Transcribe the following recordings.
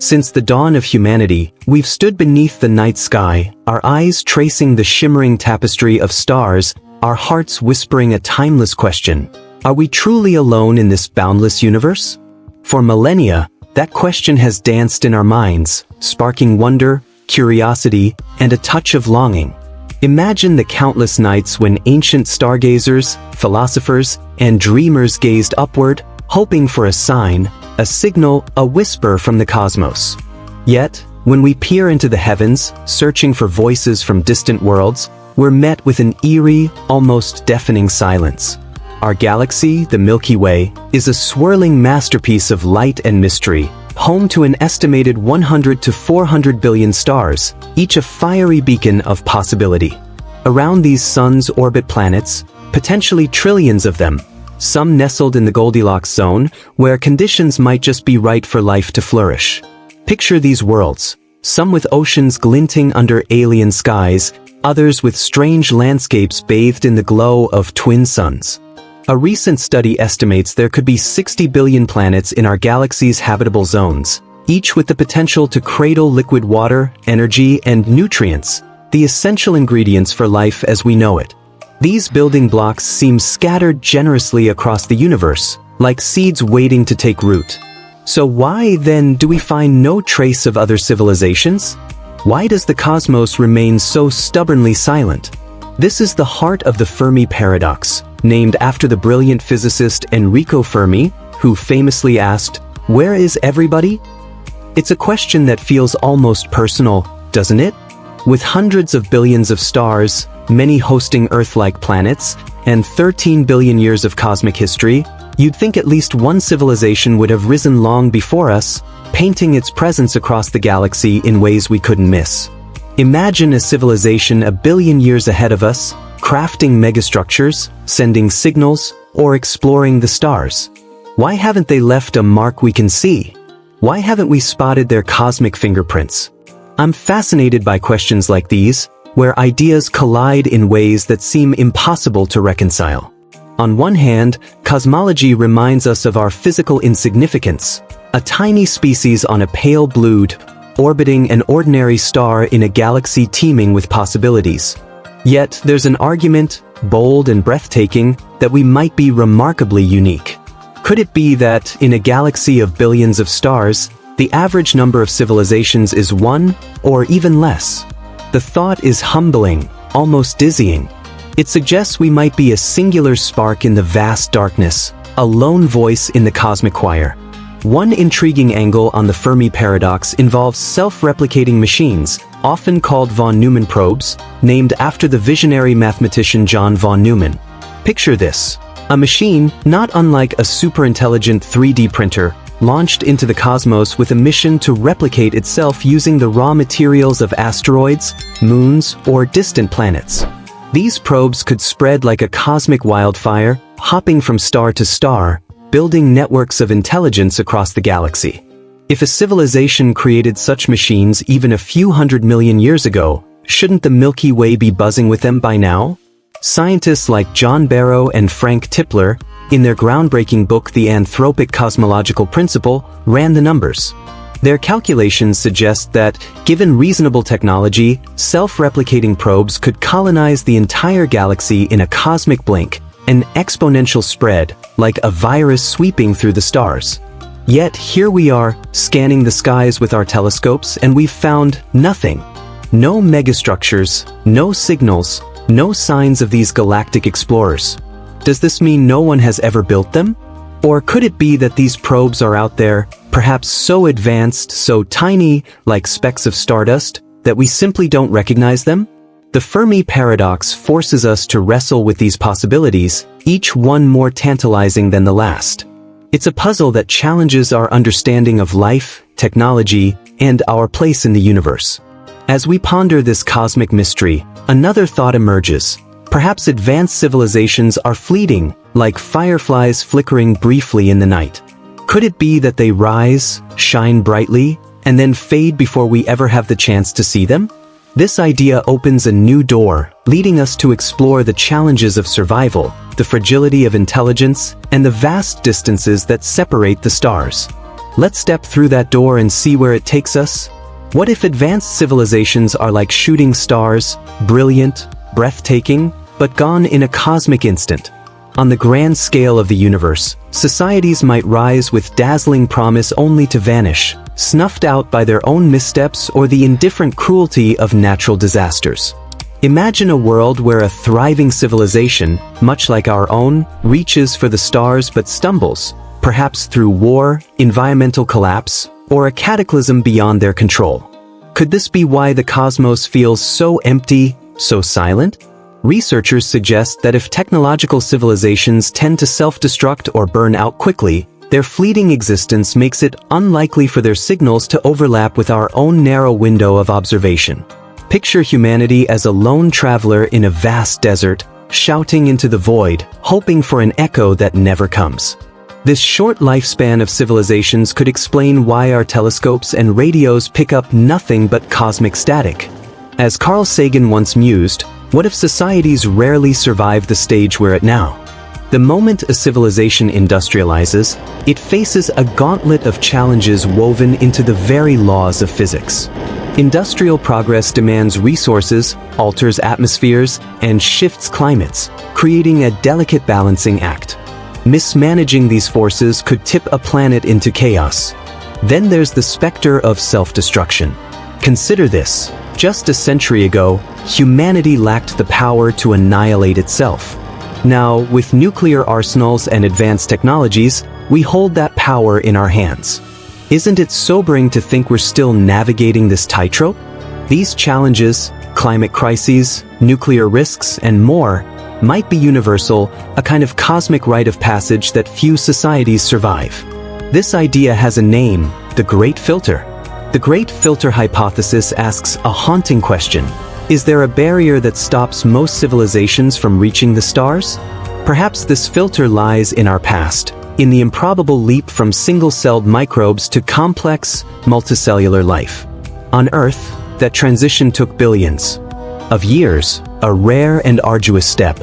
Since the dawn of humanity, we've stood beneath the night sky, our eyes tracing the shimmering tapestry of stars, our hearts whispering a timeless question. Are we truly alone in this boundless universe? For millennia, that question has danced in our minds, sparking wonder, curiosity, and a touch of longing. Imagine the countless nights when ancient stargazers, philosophers, and dreamers gazed upward, hoping for a sign, a signal, a whisper from the cosmos. Yet, when we peer into the heavens, searching for voices from distant worlds, we're met with an eerie, almost deafening silence. Our galaxy, the Milky Way, is a swirling masterpiece of light and mystery, home to an estimated 100 to 400 billion stars, each a fiery beacon of possibility. Around these suns orbit planets, potentially trillions of them, some nestled in the Goldilocks zone, where conditions might just be right for life to flourish. Picture these worlds, some with oceans glinting under alien skies, others with strange landscapes bathed in the glow of twin suns. A recent study estimates there could be 60 billion planets in our galaxy's habitable zones, each with the potential to cradle liquid water, energy, and nutrients, the essential ingredients for life as we know it. These building blocks seem scattered generously across the universe, like seeds waiting to take root. So why, then, do we find no trace of other civilizations? Why does the cosmos remain so stubbornly silent? This is the heart of the Fermi Paradox, named after the brilliant physicist Enrico Fermi, who famously asked, "Where is everybody?" It's a question that feels almost personal, doesn't it? With hundreds of billions of stars, many hosting Earth-like planets, and 13 billion years of cosmic history, you'd think at least one civilization would have risen long before us, painting its presence across the galaxy in ways we couldn't miss. Imagine a civilization a billion years ahead of us, crafting megastructures, sending signals, or exploring the stars. Why haven't they left a mark we can see? Why haven't we spotted their cosmic fingerprints? I'm fascinated by questions like these, where ideas collide in ways that seem impossible to reconcile. On one hand, cosmology reminds us of our physical insignificance, a tiny species on a pale blue, orbiting an ordinary star in a galaxy teeming with possibilities. Yet, there's an argument, bold and breathtaking, that we might be remarkably unique. Could it be that, in a galaxy of billions of stars, the average number of civilizations is one, or even less? The thought is humbling, almost dizzying. It suggests we might be a singular spark in the vast darkness, a lone voice in the cosmic choir. One intriguing angle on the Fermi paradox involves self-replicating machines, often called von Neumann probes, named after the visionary mathematician John von Neumann. Picture this: a machine, not unlike a superintelligent 3D printer, launched into the cosmos with a mission to replicate itself using the raw materials of asteroids, moons, or distant planets. These probes could spread like a cosmic wildfire, hopping from star to star, building networks of intelligence across the galaxy. If a civilization created such machines even a few hundred million years ago, shouldn't the Milky Way be buzzing with them by now? Scientists like John Barrow and Frank Tipler, in their groundbreaking book The Anthropic Cosmological Principle, ran the numbers. Their calculations suggest that, given reasonable technology, self-replicating probes could colonize the entire galaxy in a cosmic blink, an exponential spread, like a virus sweeping through the stars. Yet here we are, scanning the skies with our telescopes, and we've found nothing. No megastructures, no signals, no signs of these galactic explorers. Does this mean no one has ever built them? Or could it be that these probes are out there, perhaps so advanced, so tiny, like specks of stardust, that we simply don't recognize them? The Fermi paradox forces us to wrestle with these possibilities, each one more tantalizing than the last. It's a puzzle that challenges our understanding of life, technology, and our place in the universe. As we ponder this cosmic mystery, another thought emerges. Perhaps advanced civilizations are fleeting, like fireflies flickering briefly in the night. Could it be that they rise, shine brightly, and then fade before we ever have the chance to see them? This idea opens a new door, leading us to explore the challenges of survival, the fragility of intelligence, and the vast distances that separate the stars. Let's step through that door and see where it takes us. What if advanced civilizations are like shooting stars, brilliant, breathtaking, but gone in a cosmic instant? On the grand scale of the universe, societies might rise with dazzling promise only to vanish, snuffed out by their own missteps or the indifferent cruelty of natural disasters. Imagine a world where a thriving civilization, much like our own, reaches for the stars but stumbles, perhaps through war, environmental collapse, or a cataclysm beyond their control. Could this be why the cosmos feels so empty, so silent? Researchers suggest that if technological civilizations tend to self-destruct or burn out quickly, their fleeting existence makes it unlikely for their signals to overlap with our own narrow window of observation. Picture humanity as a lone traveler in a vast desert, shouting into the void, hoping for an echo that never comes. This short lifespan of civilizations could explain why our telescopes and radios pick up nothing but cosmic static. As Carl Sagan once mused, what if societies rarely survive the stage we're at now? The moment a civilization industrializes, it faces a gauntlet of challenges woven into the very laws of physics. Industrial progress demands resources, alters atmospheres, and shifts climates, creating a delicate balancing act. Mismanaging these forces could tip a planet into chaos. Then there's the specter of self-destruction. Consider this. Just a century ago, humanity lacked the power to annihilate itself. Now, with nuclear arsenals and advanced technologies, we hold that power in our hands. Isn't it sobering to think we're still navigating this tightrope? These challenges, climate crises, nuclear risks, and more, might be universal, a kind of cosmic rite of passage that few societies survive. This idea has a name, the Great Filter. The Great Filter hypothesis asks a haunting question. Is there a barrier that stops most civilizations from reaching the stars? Perhaps this filter lies in our past, in the improbable leap from single-celled microbes to complex, multicellular life. On Earth, that transition took billions of years, a rare and arduous step.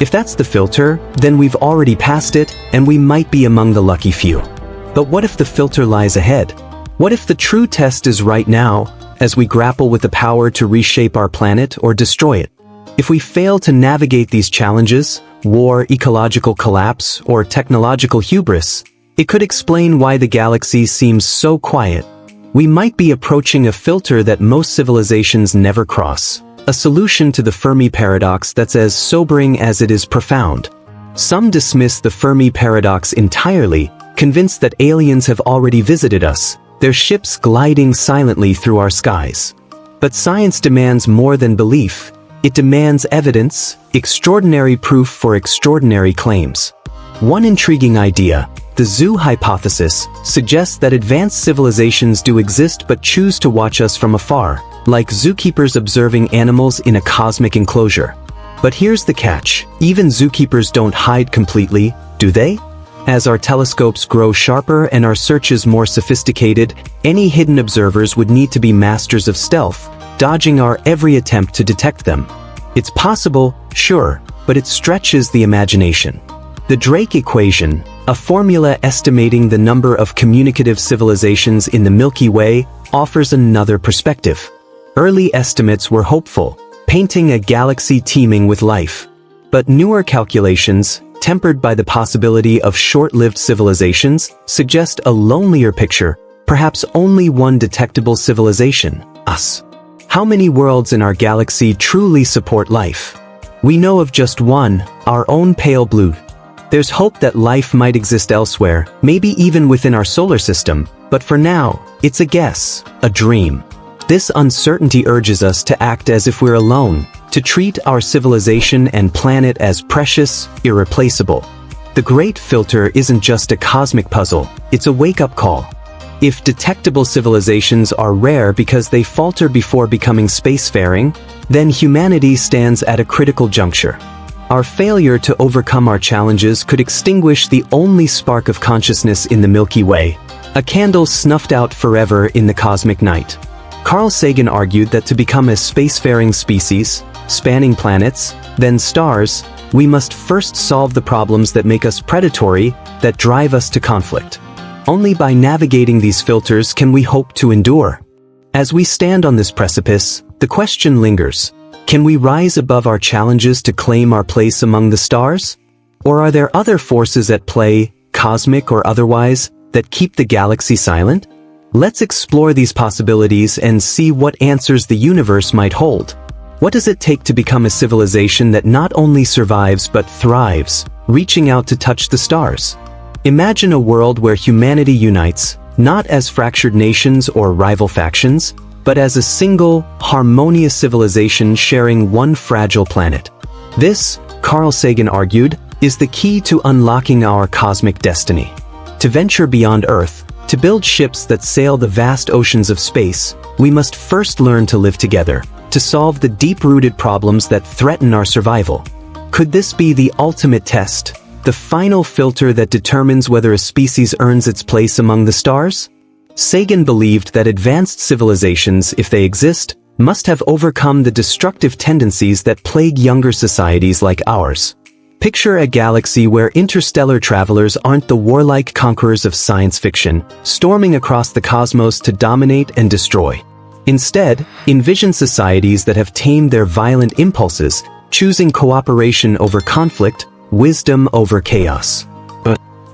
If that's the filter, then we've already passed it, and we might be among the lucky few. But what if the filter lies ahead? What if the true test is right now, as we grapple with the power to reshape our planet or destroy it? If we fail to navigate these challenges, war, ecological collapse, or technological hubris, it could explain why the galaxy seems so quiet. We might be approaching a filter that most civilizations never cross, a solution to the Fermi Paradox that's as sobering as it is profound. Some dismiss the Fermi Paradox entirely, convinced that aliens have already visited us, their ships gliding silently through our skies. But science demands more than belief. It demands evidence, extraordinary proof for extraordinary claims. One intriguing idea, the zoo hypothesis, suggests that advanced civilizations do exist but choose to watch us from afar, like zookeepers observing animals in a cosmic enclosure. But here's the catch, even zookeepers don't hide completely, do they? As our telescopes grow sharper and our searches more sophisticated, any hidden observers would need to be masters of stealth, dodging our every attempt to detect them. It's possible, sure, but it stretches the imagination. The Drake equation, a formula estimating the number of communicative civilizations in the Milky Way, offers another perspective. Early estimates were hopeful, painting a galaxy teeming with life. But newer calculations, tempered by the possibility of short-lived civilizations, suggest a lonelier picture, perhaps only one detectable civilization, us. How many worlds in our galaxy truly support life? We know of just one, our own pale blue. There's hope that life might exist elsewhere, maybe even within our solar system, but for now, it's a guess, a dream. This uncertainty urges us to act as if we're alone, to treat our civilization and planet as precious, irreplaceable. The Great Filter isn't just a cosmic puzzle, it's a wake-up call. If detectable civilizations are rare because they falter before becoming spacefaring, then humanity stands at a critical juncture. Our failure to overcome our challenges could extinguish the only spark of consciousness in the Milky Way, a candle snuffed out forever in the cosmic night. Carl Sagan argued that to become a spacefaring species, spanning planets, then stars, we must first solve the problems that make us predatory, that drive us to conflict. Only by navigating these filters can we hope to endure. As we stand on this precipice, the question lingers. Can we rise above our challenges to claim our place among the stars? Or are there other forces at play, cosmic or otherwise, that keep the galaxy silent? Let's explore these possibilities and see what answers the universe might hold. What does it take to become a civilization that not only survives but thrives, reaching out to touch the stars? Imagine a world where humanity unites, not as fractured nations or rival factions, but as a single, harmonious civilization sharing one fragile planet. This, Carl Sagan argued, is the key to unlocking our cosmic destiny. To venture beyond Earth, to build ships that sail the vast oceans of space, we must first learn to live together, to solve the deep-rooted problems that threaten our survival. Could this be the ultimate test? The final filter that determines whether a species earns its place among the stars? Sagan believed that advanced civilizations, if they exist, must have overcome the destructive tendencies that plague younger societies like ours. Picture a galaxy where interstellar travelers aren't the warlike conquerors of science fiction, storming across the cosmos to dominate and destroy. Instead, envision societies that have tamed their violent impulses, choosing cooperation over conflict, wisdom over chaos.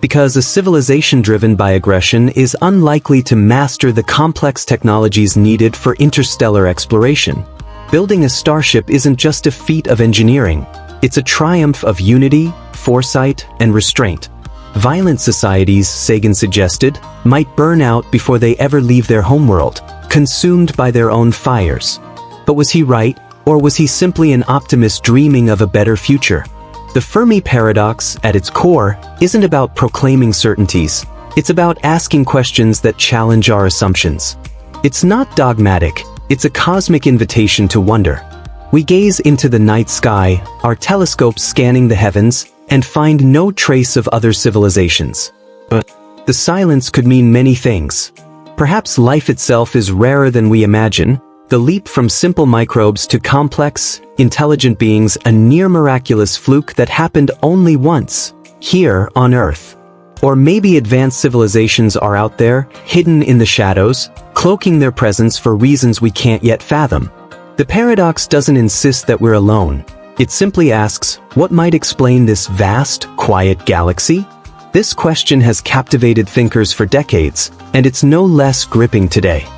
Because a civilization driven by aggression is unlikely to master the complex technologies needed for interstellar exploration. Building a starship isn't just a feat of engineering, it's a triumph of unity, foresight, and restraint. Violent societies, Sagan suggested, might burn out before they ever leave their homeworld, consumed by their own fires. But was he right, or was he simply an optimist dreaming of a better future? The Fermi Paradox, at its core, isn't about proclaiming certainties. It's about asking questions that challenge our assumptions. It's not dogmatic, it's a cosmic invitation to wonder. We gaze into the night sky, our telescopes scanning the heavens, and find no trace of other civilizations. But the silence could mean many things. Perhaps life itself is rarer than we imagine, the leap from simple microbes to complex, intelligent beings a near miraculous fluke that happened only once, here on Earth. Or maybe advanced civilizations are out there, hidden in the shadows, cloaking their presence for reasons we can't yet fathom. The paradox doesn't insist that we're alone. It simply asks, what might explain this vast, quiet galaxy? This question has captivated thinkers for decades, and it's no less gripping today.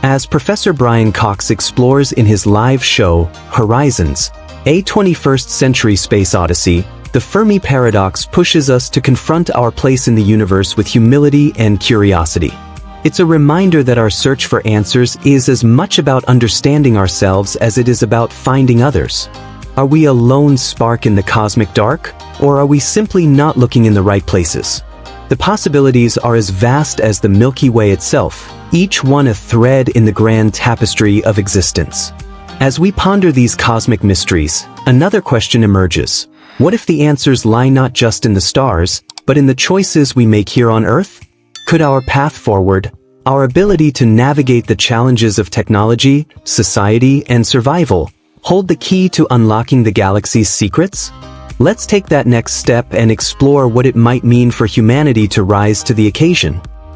As Professor Brian Cox explores in his live show, Horizons, a 21st Century Space Odyssey, the Fermi Paradox pushes us to confront our place in the universe with humility and curiosity. It's a reminder that our search for answers is as much about understanding ourselves as it is about finding others. Are we a lone spark in the cosmic dark, or are we simply not looking in the right places? The possibilities are as vast as the Milky Way itself, each one a thread in the grand tapestry of existence. As we ponder these cosmic mysteries, another question emerges. What if the answers lie not just in the stars, but in the choices we make here on Earth? Could our path forward, our ability to navigate the challenges of technology, society, and survival, hold the key to unlocking the galaxy's secrets? Let's take that next step and explore what it might mean for humanity to rise to the occasion.